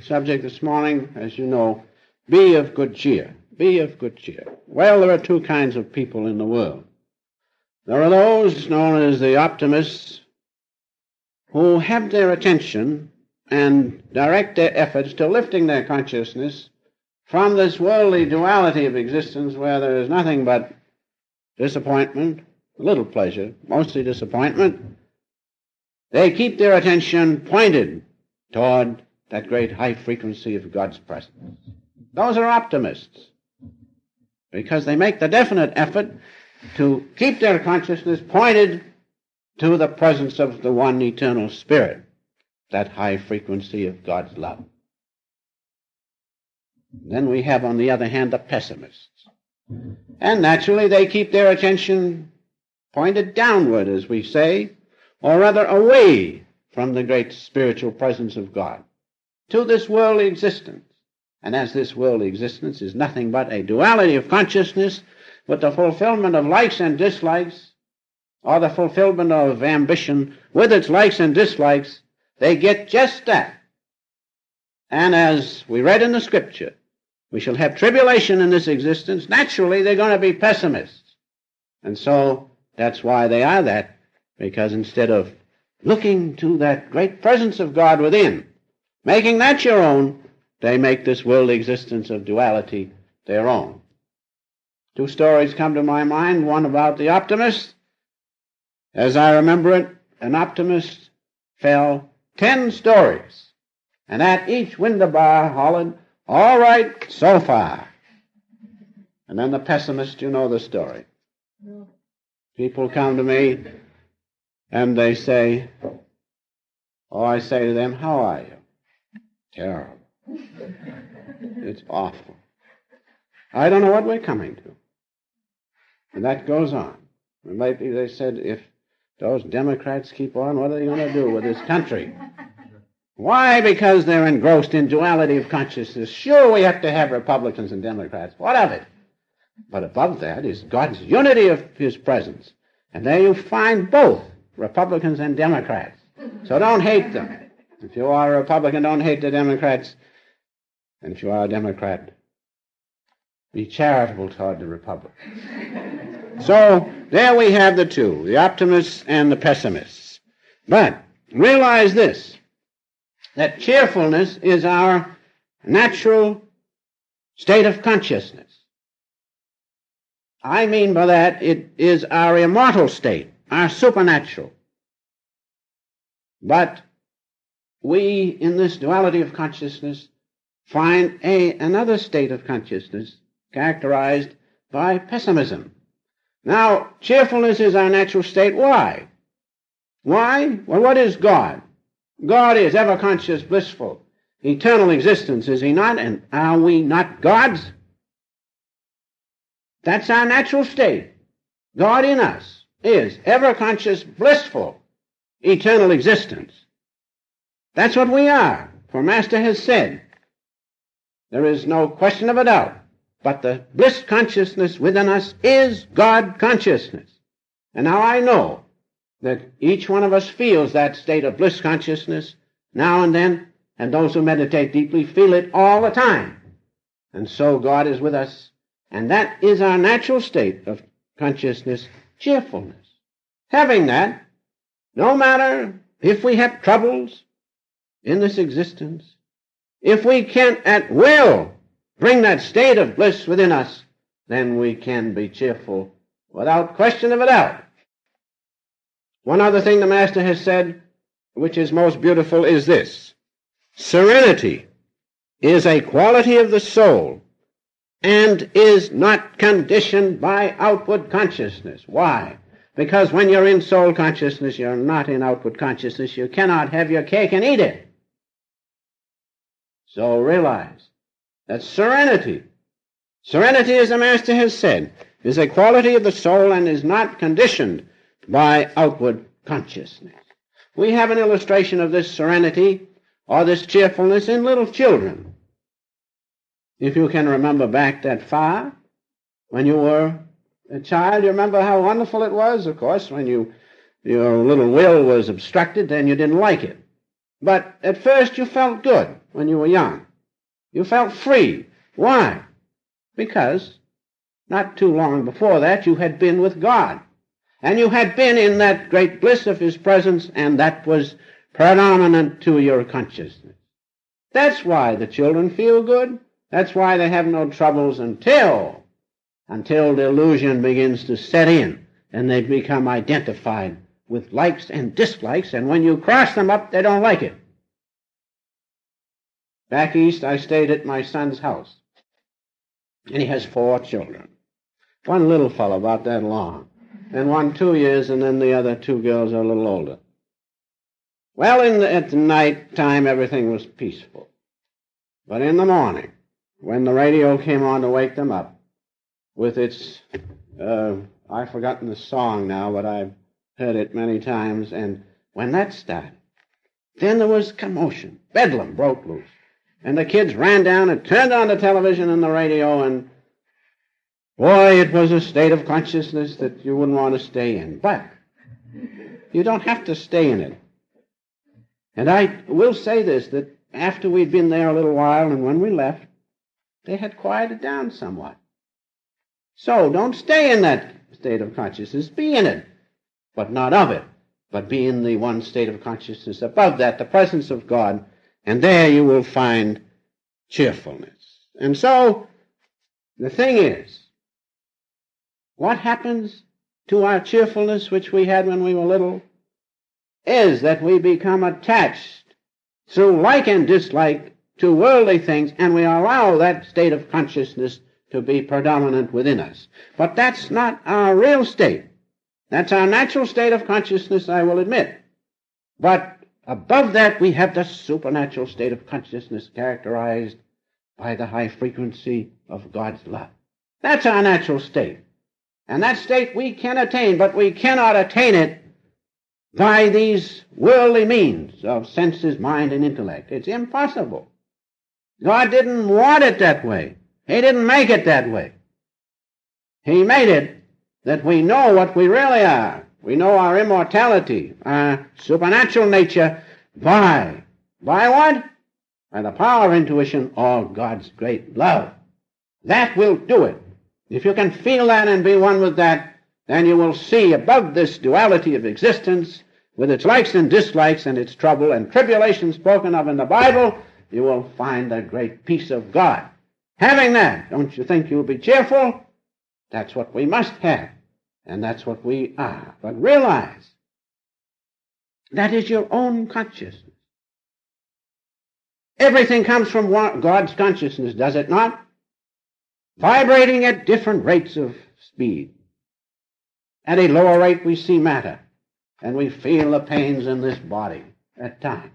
Subject this morning, as you know, be of good cheer. Be of good cheer. Well, there are two kinds of people in the world. There are those known as the optimists who have their attention and direct their efforts to lifting their consciousness from this worldly duality of existence where there is nothing but disappointment, little pleasure, mostly disappointment. They keep their attention pointed toward that great high frequency of God's presence. Those are optimists because they make the definite effort to keep their consciousness pointed to the presence of the one eternal Spirit, that high frequency of God's love. Then we have, on the other hand, the pessimists. And naturally they keep their attention pointed downward, as we say, or rather away from the great spiritual presence of God, to this worldly existence. And as this worldly existence is nothing but a duality of consciousness with the fulfillment of likes and dislikes, or the fulfillment of ambition with its likes and dislikes, they get just that. And as we read in the Scripture, we shall have tribulation in this existence. Naturally, they're going to be pessimists. And so that's why they are that, because instead of looking to that great presence of God within, making that your own, they make this worldly existence of duality their own. Two stories come to my mind, one about the optimist. As I remember it, an optimist fell 10 stories, and at each window bar hollered, "All right, so far." And then the pessimist, you know the story. People come to me and they say, I say to them, "How are you?" "Terrible. It's awful. I don't know what we're coming to." And that goes on. And lately they said, if those Democrats keep on, what are they going to do with this country? Why? Because they're engrossed in duality of consciousness. Sure, we have to have Republicans and Democrats. What of it? But above that is God's unity of His presence. And there you find both Republicans and Democrats. So don't hate them. If you are a Republican, don't hate the Democrats. And if you are a Democrat, be charitable toward the Republicans. So there we have the two, the optimists and the pessimists. But realize this, that cheerfulness is our natural state of consciousness. I mean by that, it is our immortal state, our supernatural. But we, in this duality of consciousness, find another state of consciousness characterized by pessimism. Now, cheerfulness is our natural state. Why? Why? Well, what is God? God is ever-conscious, blissful, eternal existence, is He not? And are we not gods? That's our natural state. God in us is ever-conscious, blissful, eternal existence. That's what we are. For Master has said, there is no question of a doubt, but the bliss consciousness within us is God consciousness. And now I know that each one of us feels that state of bliss consciousness now and then, and those who meditate deeply feel it all the time. And so God is with us, and that is our natural state of consciousness, cheerfulness. Having that, no matter if we have troubles in this existence, if we can at will bring that state of bliss within us, then we can be cheerful without question of a doubt. One other thing the Master has said, which is most beautiful, is this: serenity is a quality of the soul and is not conditioned by outward consciousness. Why? Because when you're in soul consciousness, you're not in outward consciousness. You cannot have your cake and eat it. So realize that serenity, as the Master has said, is a quality of the soul and is not conditioned by outward consciousness. We have an illustration of this serenity or this cheerfulness in little children. If you can remember back that far, when you were a child, you remember how wonderful it was? Of course, when your little will was obstructed, then you didn't like it. But at first you felt good when you were young. You felt free. Why? Because not too long before that you had been with God. And you had been in that great bliss of His presence, and that was predominant to your consciousness. That's why the children feel good. That's why they have no troubles until delusion begins to set in and they become identified with likes and dislikes, and when you cross them up, they don't like it. Back east, I stayed at my son's house, and he has 4 children. One little fellow about that long, and one 2 years, and then the other 2 girls are a little older. Well, at the night time, everything was peaceful. But in the morning, when the radio came on to wake them up, with its, I've forgotten the song now, but I've heard it many times, and when that started, then there was commotion. Bedlam broke loose. And the kids ran down and turned on the television and the radio, and boy, it was a state of consciousness that you wouldn't want to stay in. But you don't have to stay in it. And I will say this, that after we'd been there a little while and when we left, they had quieted down somewhat. So don't stay in that state of consciousness. Be in it, but not of it, but be in the one state of consciousness above that, the presence of God, and there you will find cheerfulness. And so the thing is, what happens to our cheerfulness which we had when we were little is that we become attached through like and dislike to worldly things, and we allow that state of consciousness to be predominant within us. But that's not our real state. That's our natural state of consciousness, I will admit. But above that, we have the supernatural state of consciousness characterized by the high frequency of God's love. That's our natural state. And that state we can attain, but we cannot attain it by these worldly means of senses, mind, and intellect. It's impossible. God didn't want it that way. He didn't make it that way. He made it that we know what we really are. We know our immortality, our supernatural nature, by what? By the power of intuition or God's great love. That will do it. If you can feel that and be one with that, then you will see above this duality of existence, with its likes and dislikes and its trouble and tribulation spoken of in the Bible, you will find the great peace of God. Having that, don't you think you'll be cheerful? That's what we must have, and that's what we are. But realize, that is your own consciousness. Everything comes from God's consciousness, does it not? Vibrating at different rates of speed. At a lower rate we see matter, and we feel the pains in this body at times.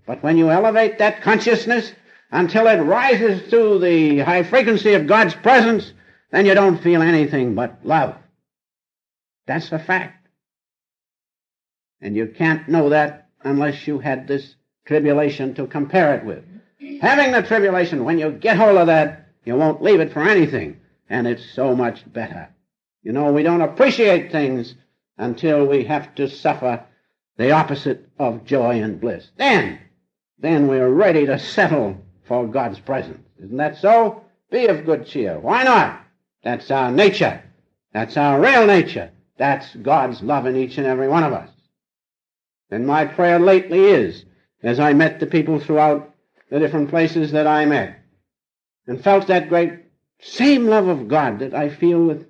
But when you elevate that consciousness until it rises to the high frequency of God's presence, then you don't feel anything but love. That's a fact. And you can't know that unless you had this tribulation to compare it with. Having the tribulation, when you get hold of that, you won't leave it for anything, and it's so much better. You know, we don't appreciate things until we have to suffer the opposite of joy and bliss. Then we're ready to settle for God's presence. Isn't that so? Be of good cheer. Why not? That's our nature. That's our real nature. That's God's love in each and every one of us. And my prayer lately is, as I met the people throughout the different places that I met, and felt that great same love of God that I feel with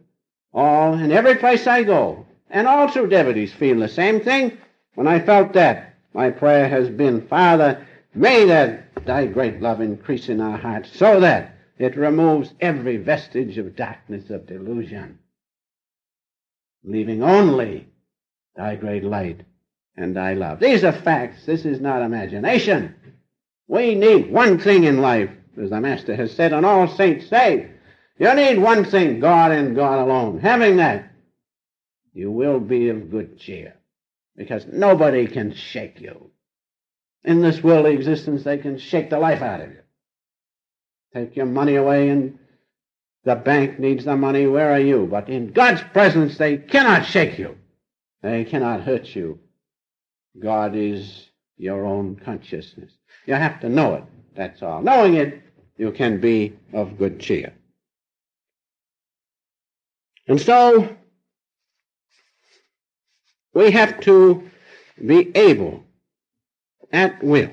all and every place I go, and all true devotees feel the same thing. When I felt that, my prayer has been, Father, may that thy great love increase in our hearts so that it removes every vestige of darkness, of delusion, leaving only thy great light and thy love. These are facts. This is not imagination. We need one thing in life, as the Master has said, and all saints say, you need one thing, God and God alone. Having that, you will be of good cheer, because nobody can shake you. In this worldly existence, they can shake the life out of you. Take your money away, and the bank needs the money. Where are you? But in God's presence, they cannot shake you. They cannot hurt you. God is your own consciousness. You have to know it, that's all. Knowing it, you can be of good cheer. And so, we have to be able at will.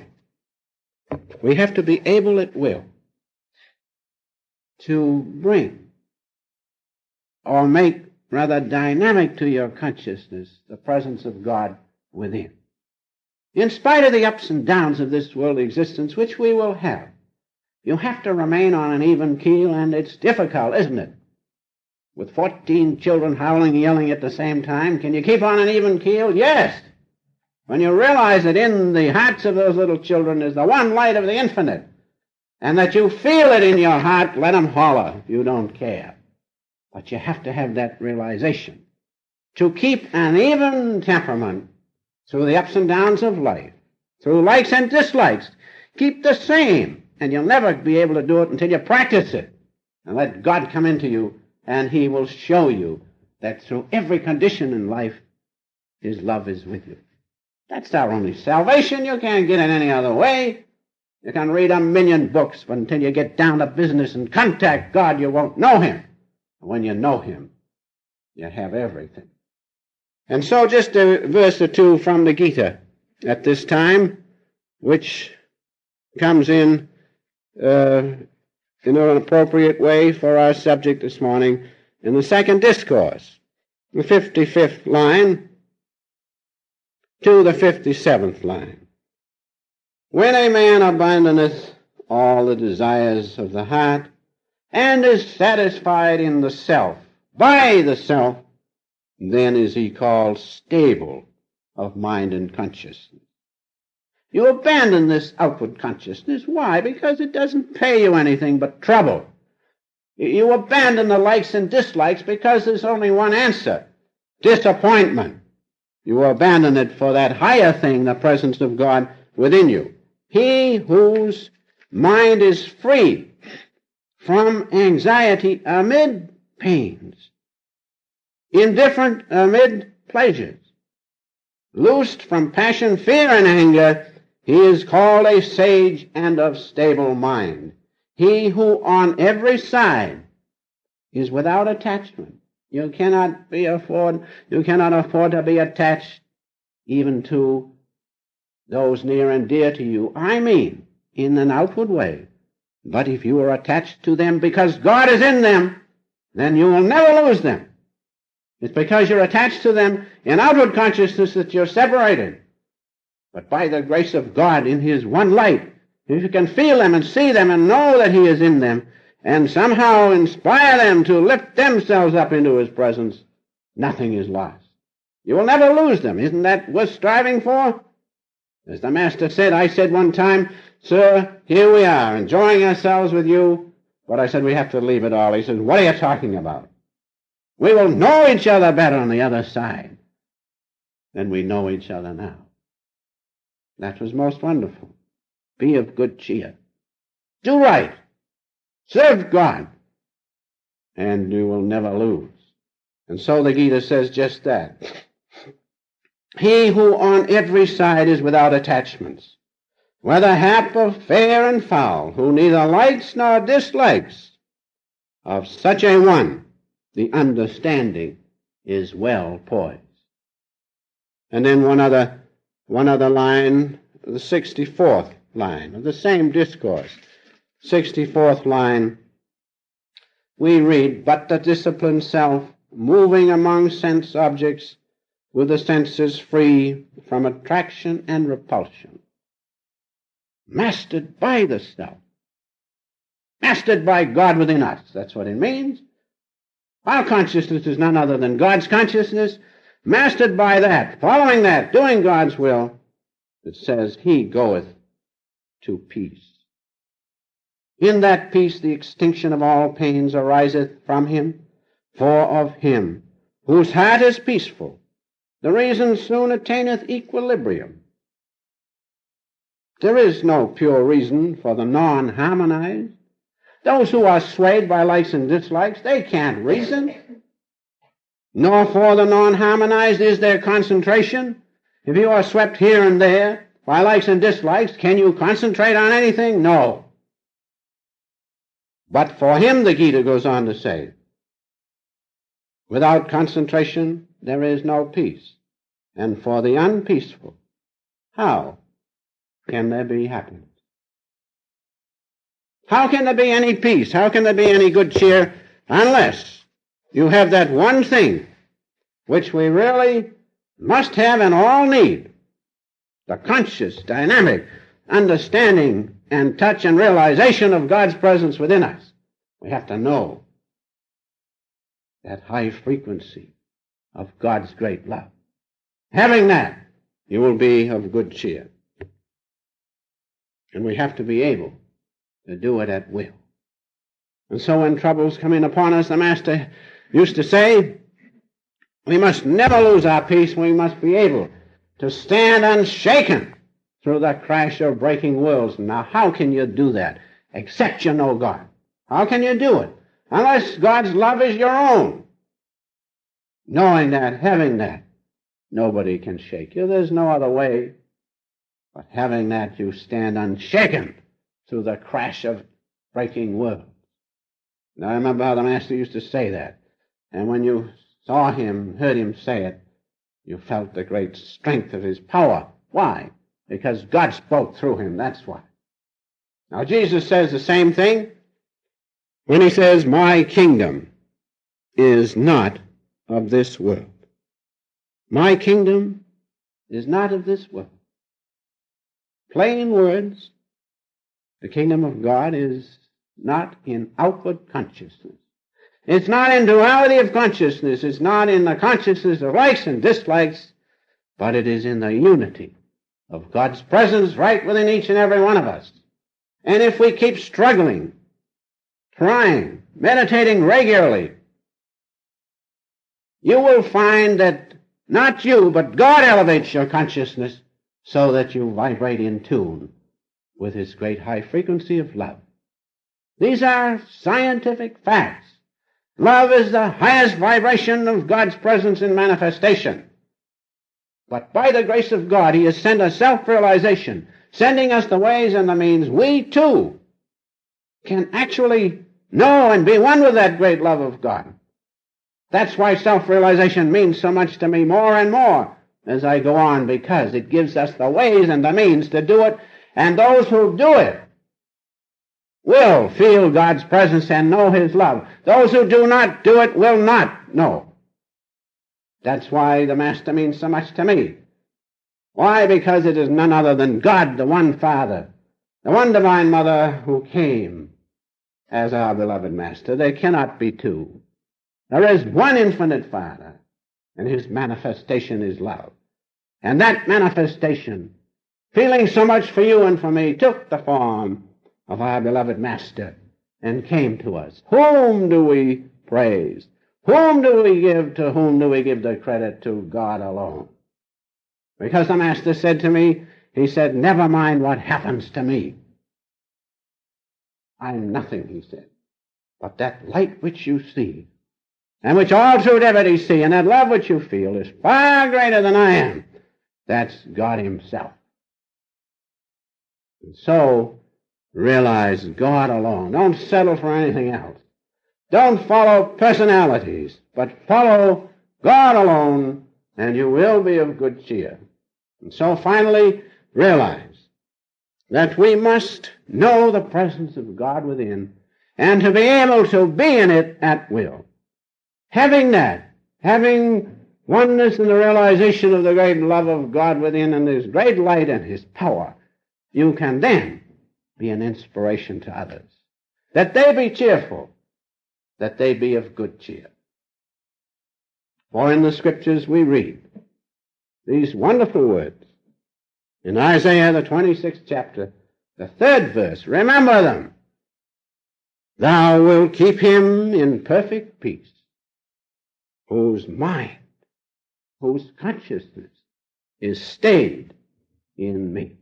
We have to be able at will to bring or make rather dynamic to your consciousness the presence of God within. In spite of the ups and downs of this worldly existence, which we will have, you have to remain on an even keel, and it's difficult, isn't it? With 14 children howling and yelling at the same time, can you keep on an even keel? Yes! When you realize that in the hearts of those little children is the one light of the infinite, and that you feel it in your heart, let them holler. You don't care. But you have to have that realization. To keep an even temperament through the ups and downs of life, through likes and dislikes, keep the same. And you'll never be able to do it until you practice it. And let God come into you, and He will show you that through every condition in life, His love is with you. That's our only salvation. You can't get it any other way. You can read 1,000,000 books, but until you get down to business and contact God, you won't know Him. And when you know Him, you have everything. And so just a verse or two from the Gita at this time, which comes in an appropriate way for our subject this morning in the second discourse, the 55th line to the 57th line. When a man abandoneth all the desires of the heart and is satisfied in the self, by the self, then is he called stable of mind and consciousness. You abandon this outward consciousness. Why? Because it doesn't pay you anything but trouble. You abandon the likes and dislikes because there's only one answer: disappointment. You abandon it for that higher thing, the presence of God within you. He whose mind is free from anxiety amid pains, indifferent amid pleasures, loosed from passion, fear, and anger, he is called a sage and of stable mind. He who on every side is without attachment. You cannot afford to be attached even to those near and dear to you. I mean, in an outward way. But if you are attached to them because God is in them, then you will never lose them. It's because you're attached to them in outward consciousness that you're separated. But by the grace of God in His one light, if you can feel them and see them and know that He is in them, and somehow inspire them to lift themselves up into His presence, nothing is lost. You will never lose them. Isn't that worth striving for? As the Master said, I said one time, "Sir, here we are, enjoying ourselves with you," but I said, "We have to leave it all." He said, "What are you talking about? We will know each other better on the other side than we know each other now." That was most wonderful. Be of good cheer. Do right. Serve God. And you will never lose. And so the Gita says just that. He who on every side is without attachments, whether hap or fair and foul, who neither likes nor dislikes, of such a one the understanding is well poised. And then one other line, the 64th line of the same discourse. 64th line, we read, "But the disciplined self, moving among sense objects, with the senses free from attraction and repulsion, mastered by the self, mastered by God within us." That's what it means. Our consciousness is none other than God's consciousness, mastered by that, following that, doing God's will. It says, he goeth to peace. In that peace the extinction of all pains ariseth from him, for of him whose heart is peaceful, the reason soon attaineth equilibrium. There is no pure reason for the non-harmonized. Those who are swayed by likes and dislikes, they can't reason. Nor for the non-harmonized is there concentration. If you are swept here and there, by likes and dislikes. Can you concentrate on anything? No. But for him, the Gita goes on to say, without concentration, there is no peace. And for the unpeaceful, how can there be happiness? How can there be any peace? How can there be any good cheer unless you have that one thing which we really must have and all need, the conscious, dynamic understanding and touch and realization of God's presence within us. We have to know that high frequency of God's great love. Having that, you will be of good cheer. And we have to be able to do it at will. And so when troubles come in upon us, the Master used to say, we must never lose our peace. We must be able to stand unshaken through the crash of breaking worlds. Now, how can you do that except you know God? How can you do it unless God's love is your own? Knowing that, having that, nobody can shake you. There's no other way. But having that, you stand unshaken through the crash of breaking worlds. Now, I remember how the Master used to say that. And when you saw him, heard him say it, you felt the great strength of his power. Why? Because God spoke through him, that's why. Now, Jesus says the same thing when he says, my kingdom is not of this world. My kingdom is not of this world. Plain words, the kingdom of God is not in outward consciousness. It's not in duality of consciousness. It's not in the consciousness of likes and dislikes, but it is in the unity of God's presence right within each and every one of us. And if we keep struggling, trying, meditating regularly, you will find that not you, but God elevates your consciousness so that you vibrate in tune with his great high frequency of love. These are scientific facts. Love is the highest vibration of God's presence in manifestation. But by the grace of God, he has sent us self-realization, sending us the ways and the means. We too can actually know and be one with that great love of God. That's why self-realization means so much to me more and more as I go on, because it gives us the ways and the means to do it, and those who do it will feel God's presence and know his love. Those who do not do it will not know. That's why the Master means so much to me. Why? Because it is none other than God, the one Father, the one Divine Mother who came as our beloved Master. There cannot be two. There is one infinite Father, and his manifestation is love. And that manifestation, feeling so much for you and for me, took the form of our beloved Master and came to us. Whom do we praise? Whom do we give? To whom do we give the credit? To God alone. Because the Master said to me, he said, never mind what happens to me. I'm nothing, he said, but that light which you see, and which all true devotees see, and that love which you feel is far greater than I am. That's God himself. And so, realize God alone. Don't settle for anything else. Don't follow personalities, but follow God alone, and you will be of good cheer. And so finally, realize that we must know the presence of God within, and to be able to be in it at will. Having that, having oneness in the realization of the great love of God within and his great light and his power, you can then be an inspiration to others. That they be cheerful, that they be of good cheer. For in the Scriptures we read these wonderful words. In Isaiah, the 26th chapter, the 3rd verse, remember them. Thou wilt keep him in perfect peace, whose mind, whose consciousness is stayed in me.